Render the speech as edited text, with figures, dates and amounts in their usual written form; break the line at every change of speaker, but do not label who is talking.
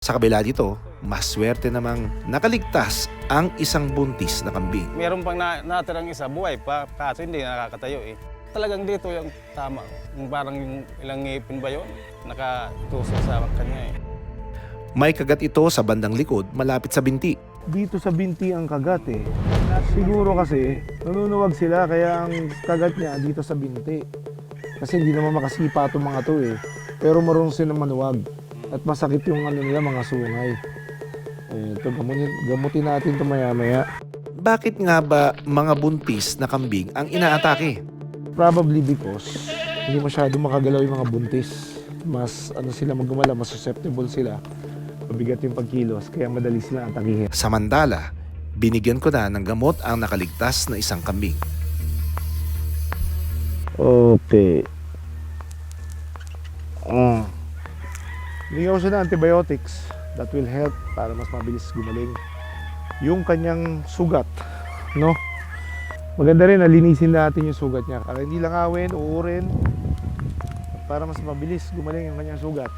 Sa kabila dito, mas swerte namang nakaligtas ang isang buntis na kambing.
Meron pang natirang isa, buhay pa, kaso hindi nakakatayo eh. Talagang dito yung tama. Yung parang yung ilang ngipin ba yun? Nakatusok sa kanya eh.
May kagat ito sa bandang likod malapit sa binti.
Dito sa binti ang kagat eh. Siguro kasi nanunuwag sila kaya ang kagat niya dito sa binti. Kasi hindi naman makasipa itong mga to eh. Pero marunong silang manuwag. At masakit yung nila, mga sungay. Ito, gamutin natin ito maya-maya.
Bakit nga ba mga buntis na kambing ang inaatake?
Probably because hindi masyado makagalaw yung mga buntis. Mas sila maggumala, mas susceptible sila. Mabigat yung pagkilos, kaya madali sila atakihin.
Samantala, binigyan ko na ng gamot ang nakaligtas na isang kambing.
Okay. Bigyan ko siya ng antibiotics that will help para mas mabilis gumaling yung kanyang sugat, no? Maganda rin na linisin natin yung sugat niya para hindi langawin, uurin para mas mabilis gumaling yung kanyang sugat.